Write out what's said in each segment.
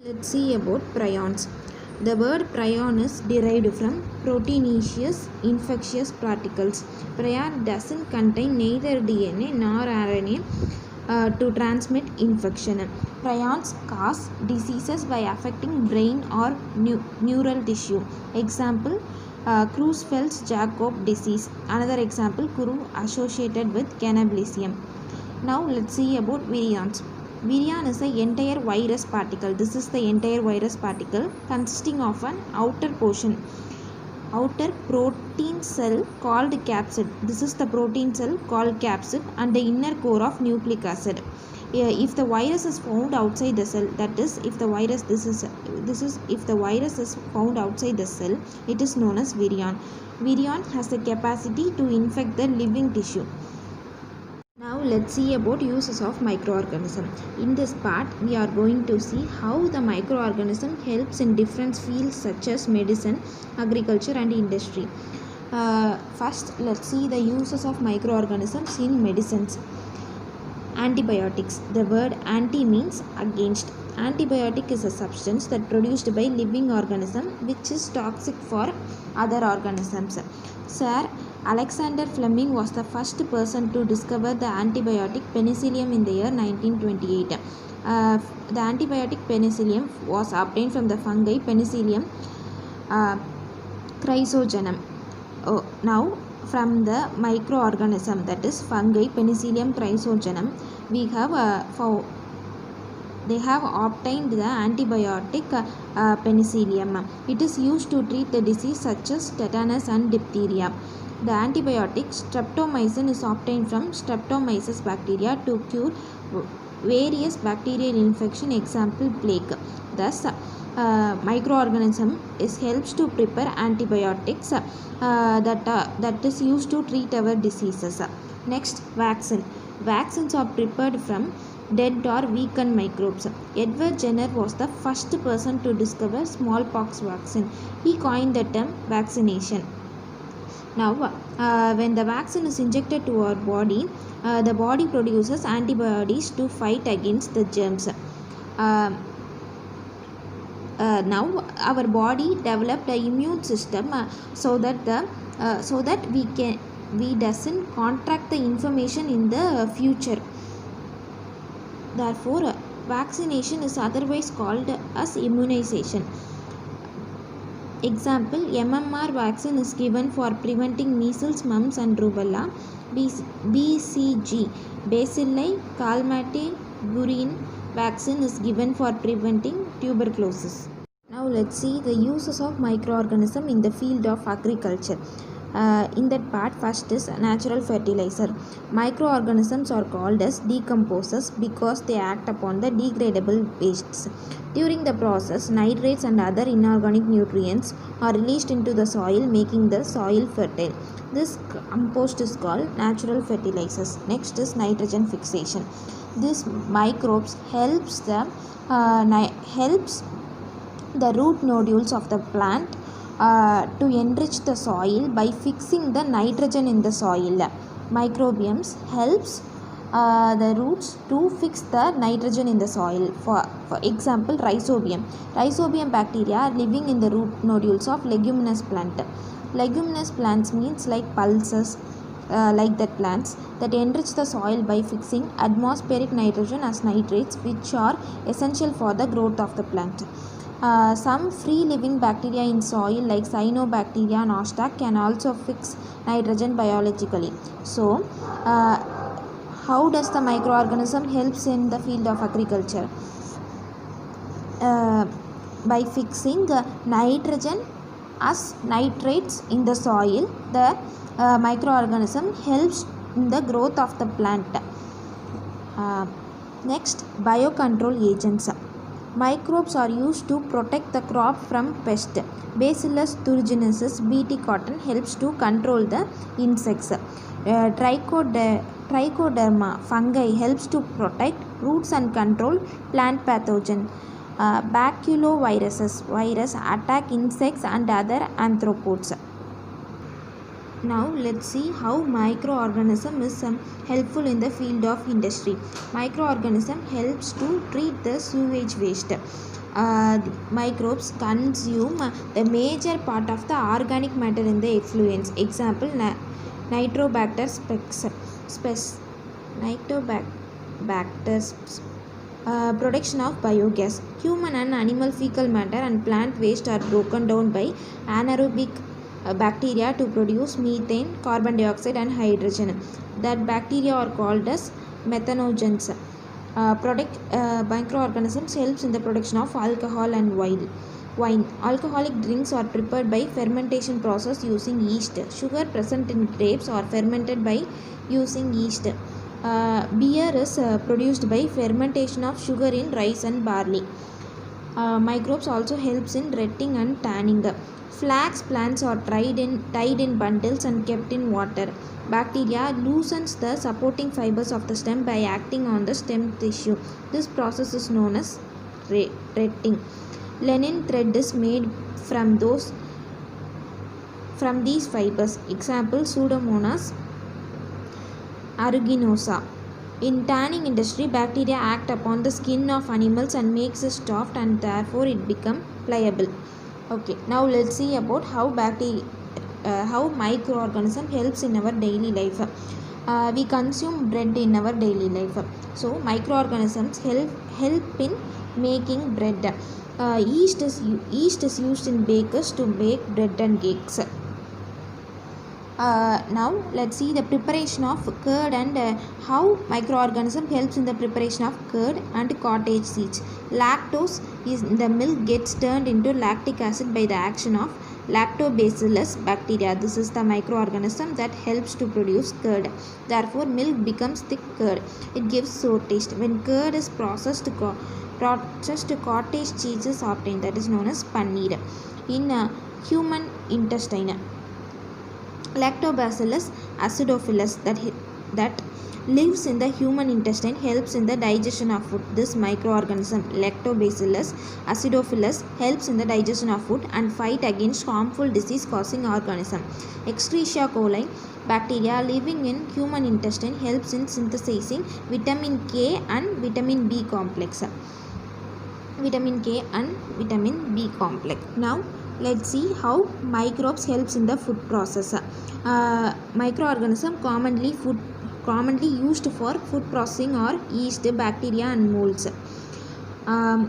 Let's see about prions. The word prion is derived from proteinaceous infectious particles. Prion doesn't contain neither DNA nor RNA to transmit infection. Prions cause diseases by affecting brain or neural tissue. Example, Creutzfeldt-Jakob disease. Another example, Kuru associated with cannibalism. Now let's see about virions. Virion is an entire virus particle. This is the entire virus particle consisting of an outer protein cell called capsid. This is the protein cell called capsid and the inner core of nucleic acid. If the virus is found outside the cell, that is, if the virus if the virus is found outside the cell, it is known as virion. Virion has the capacity to infect the living tissue. Now let's see about uses of microorganism. In this part, we are going to see how the microorganism helps in different fields such as medicine, agriculture and industry. First, let's see the uses of microorganisms in medicines. Antibiotics. The word anti means against. Antibiotic is a substance that produced by living organism which is toxic for other organisms. Sir Alexander Fleming was the first person to discover the antibiotic penicillium in the year 1928. The antibiotic penicillium was obtained from the fungi Penicillium chrysogenum. Now from the microorganism, that is fungi Penicillium chrysogenum, we have they have obtained the antibiotic penicillium. It is used to treat the disease such as tetanus and diphtheria. The antibiotic streptomycin is obtained from Streptomyces bacteria to cure various bacterial infection, example plague. Thus, microorganism helps to prepare antibiotics that is used to treat our diseases. Next, vaccine. Vaccines are prepared from dead or weakened microbes. Edward Jenner was the first person to discover smallpox vaccine. He coined the term vaccination. Now, when the vaccine is injected to our body, the body produces antibodies to fight against the germs. Now, our body developed an immune system so that we doesn't contract the inflammation in the future. Therefore, vaccination is otherwise called as immunization. Example, MMR vaccine is given for preventing measles, mumps and rubella. BCG, Bacilli calmette guerin vaccine is given for preventing tuberculosis. Now let's see the uses of microorganism in the field of agriculture. In that part, first is natural fertilizer. Microorganisms are called as decomposers because they act upon the degradable wastes. During the process, nitrates and other inorganic nutrients are released into the soil, making the soil fertile. This compost is called natural fertilizers. Next is nitrogen fixation. This microbes helps the root nodules of the plant to enrich the soil by fixing the nitrogen in the soil. Microbials helps the roots to fix the nitrogen in the soil. For example, rhizobium. Rhizobium bacteria are living in the root nodules of leguminous plant. Leguminous plants means like pulses, like that plants that enrich the soil by fixing atmospheric nitrogen as nitrates, which are essential for the growth of the plant. Some free living bacteria in soil like cyanobacteria nosta can also fix nitrogen biologically. So, how does the microorganism helps in the field of agriculture? By fixing nitrogen as nitrates in the soil, the microorganism helps in the growth of the plant. Next, biocontrol agents. Microbes are used to protect the crop from pests. Bacillus thuringiensis Bt cotton helps to control the insects. Trichoderma fungi helps to protect roots and control plant pathogen. Baculoviruses virus attack insects and other arthropods. Now let's see how microorganism is helpful in the field of industry. Microorganism helps to treat the sewage waste. Microbes consume the major part of the organic matter in the effluents. Example, Nitrobacter production of biogas. Human and animal fecal matter and plant waste are broken down by anaerobic bacteria to produce methane, carbon dioxide and hydrogen. That bacteria are called as methanogens. Microorganisms helps in the production of alcohol and wine. Alcoholic drinks are prepared by fermentation process using yeast. Sugar present in grapes are fermented by using yeast. Beer is produced by fermentation of sugar in rice and barley. Microbes also helps in retting and tanning. Flax plants are tied in bundles and kept in water. Bacteria loosens the supporting fibers of the stem by acting on the stem tissue. This process is known as retting. Linen thread is made from these fibers. Example, Pseudomonas aeruginosa. In tanning industry, bacteria act upon the skin of animals and makes it soft and therefore it become pliable. Okay, now let's see about how microorganism helps in our daily life. We consume bread in our daily life. So microorganisms help in making bread. Yeast is used in bakers to bake bread and cakes. Now let's see the preparation of curd and how microorganism helps in the preparation of curd and cottage cheese. Lactose is the milk gets turned into lactic acid by the action of lactobacillus bacteria. This is the microorganism that helps to produce curd. Therefore milk becomes thick curd. It gives sour taste. When curd is processed cottage cheese is obtained, that is known as paneer. In human intestine, Lactobacillus acidophilus that lives in the human intestine helps in the digestion of food. This microorganism Lactobacillus acidophilus helps in the digestion of food and fight against harmful disease causing organism. Escherichia coli bacteria living in human intestine helps in synthesizing vitamin K and vitamin B complex. Now let's see how microbes helps in the food process. Microorganism commonly used for food processing are yeast, bacteria and molds. Now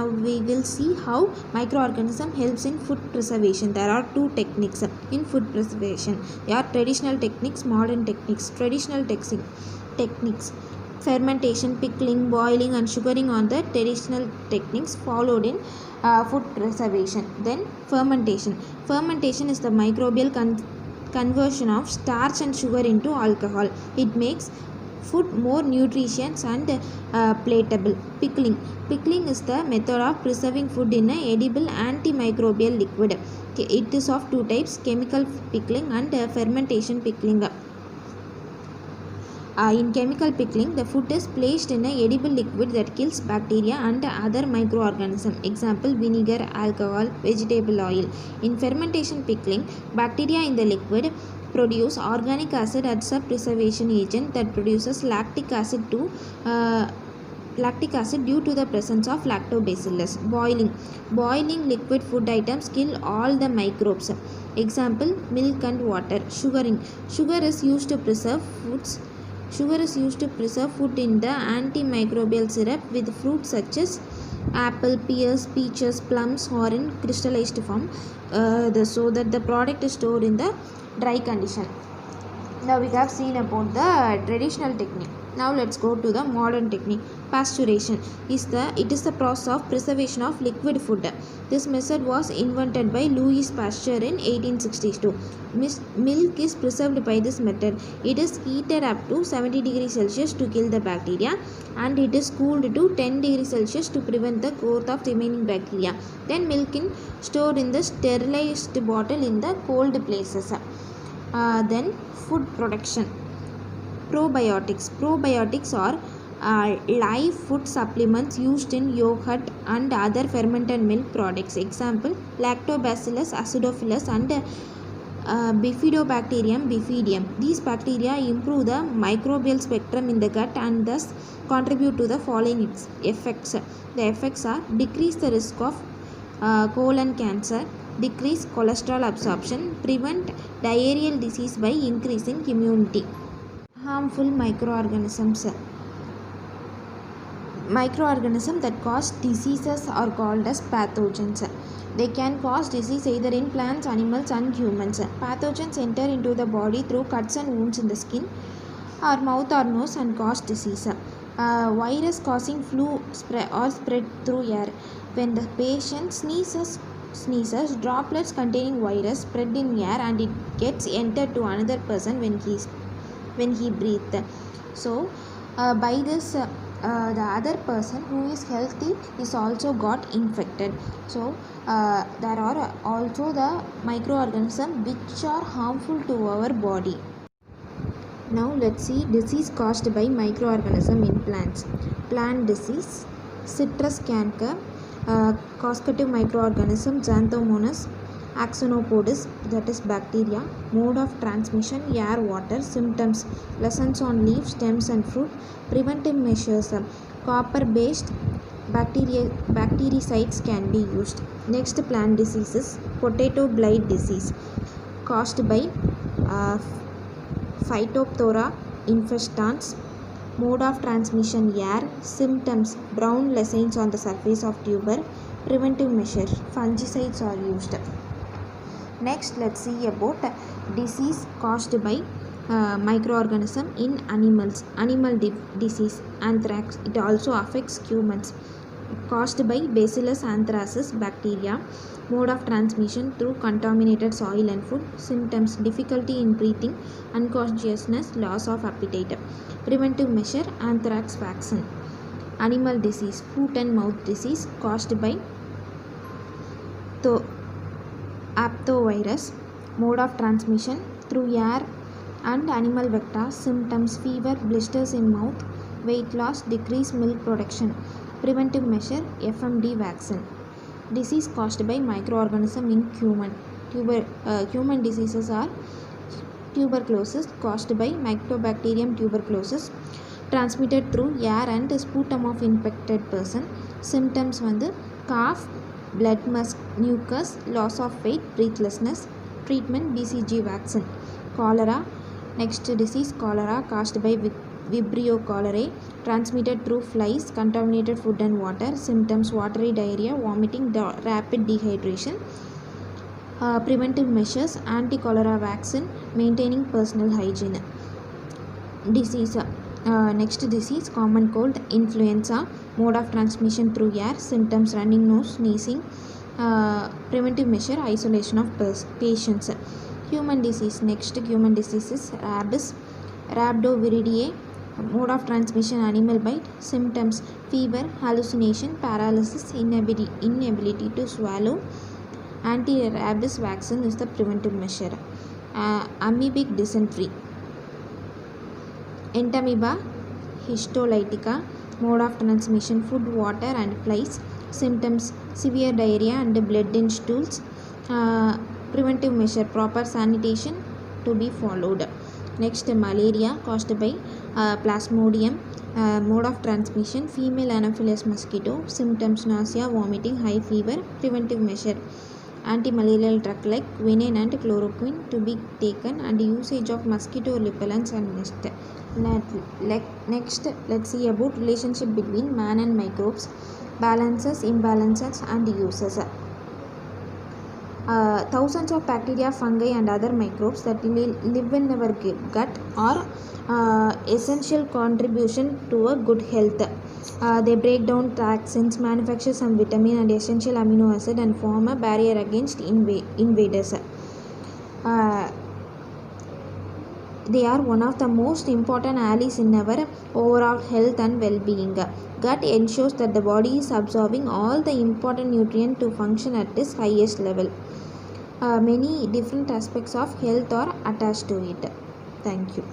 we will see how microorganism helps in food preservation. There are two techniques in food preservation. There are traditional techniques, modern techniques. Traditional techniques: fermentation, pickling, boiling and sugaring on the traditional techniques followed in food preservation. Then fermentation. Fermentation is the microbial conversion of starch and sugar into alcohol. It makes food more nutritious and palatable. Pickling is the method of preserving food in an edible antimicrobial liquid. It is of two types: chemical pickling and fermentation pickling. In chemical pickling, the food is placed in an edible liquid that kills bacteria and other microorganisms. Example, vinegar, alcohol, vegetable oil. In fermentation pickling, bacteria in the liquid produce organic acid as a preservation agent that produces lactic acid due to the presence of lactobacillus. Boiling liquid food items kill all the microbes. Example, milk and water. Sugar is used to preserve food in the antimicrobial syrup with fruits such as apple, pears, peaches, plums or in crystallized form, so that the product is stored in the dry condition. Now we have seen about the traditional technique. Now let's go to the modern technique. Pasteurization it is the process of preservation of liquid food. This method was invented by Louis Pasteur in 1862. Milk is preserved by this method. It is heated up to 70 degrees Celsius to kill the bacteria and it is cooled to 10 degrees Celsius to prevent the growth of remaining bacteria. Then milk is stored in the sterilized bottle in the cold places. Then food production. Probiotics are live food supplements used in yogurt and other fermented milk products. Example, Lactobacillus acidophilus and Bifidobacterium bifidium. These bacteria improve the microbial spectrum in the gut and thus contribute to the following effects. The effects are decrease the risk of colon cancer, decrease cholesterol absorption, prevent diarrheal disease by increasing immunity. Harmful microorganisms. Microorganisms that cause diseases are called as pathogens. They can cause disease either in plants, animals and humans. Pathogens enter into the body through cuts and wounds in the skin or mouth or nose and cause disease. Virus causing flu spread through air. When the patient sneezes, droplets containing virus spread in air and it gets entered to another person when he breathes. So by this the other person who is healthy is also got infected. So there are also the microorganisms which are harmful to our body. Now let's see disease caused by microorganism in plants. Plant disease, citrus canker, causative microorganism Xanthomonas axonopodis, that is bacteria. Mode of transmission air, water. Symptoms lessons on leaves, stems and fruit. Preventive measures copper based bactericides can be used. Next, plant diseases. Potato blight disease caused by Phytophthora infestans. Mode of transmission air. Symptoms brown lessons on the surface of tuber. Preventive measure fungicides are used. Next, let's see about disease caused by microorganism in animals. Animal disease anthrax. It also affects humans. Caused by Bacillus anthracis bacteria. Mode of transmission through contaminated soil and food. Symptoms difficulty in breathing, unconsciousness, loss of appetite. Preventive measure anthrax vaccine. Animal disease foot and mouth disease caused by aptovirus. Mode of transmission through air and animal vectors. Symptoms fever, blisters in mouth, weight loss, decreased milk production. Preventive measure FMD vaccine. Disease caused by microorganism in human. Human diseases are tuberculosis caused by Mycobacterium tuberculosis, transmitted through air and sputum of infected person. Symptoms cough, blood mucus, loss of weight, breathlessness. Treatment BCG vaccine. Cholera. Next disease cholera caused by Vibrio cholerae, transmitted through flies, contaminated food and water. Symptoms watery diarrhea, vomiting, rapid dehydration. Preventive measures anti-cholera vaccine, maintaining personal hygiene. Disease. Next disease common cold, influenza. Mode of transmission through air. Symptoms running nose, sneezing. Preventive measure isolation of patients. Human disease. Next human diseases rabies, rhabdoviridae. Mode of transmission animal bite. Symptoms fever, hallucination, paralysis, inability to swallow. Anti-rabies vaccine is the preventive measure. Amoebic dysentery. Entamoeba histolytica. Mode of transmission food, water and flies. Symptoms severe diarrhea and blood in stools. Preventive measure proper sanitation to be followed. Next malaria caused by plasmodium. Mode of transmission female anopheles mosquito. Symptoms nausea, vomiting, high fever. Preventive measure anti-malarial drug like quinine and chloroquine to be taken and usage of mosquito repellents and nest. Next, let's see about relationship between man and microbes, balances, imbalances and uses. Thousands of bacteria, fungi and other microbes that live in our gut are essential contribution to a good health. They break down toxins, manufacture some vitamin and essential amino acid and form a barrier against invaders. They are one of the most important allies in our overall health and well-being. Gut ensures that the body is absorbing all the important nutrients to function at its highest level. Many different aspects of health are attached to it. Thank you.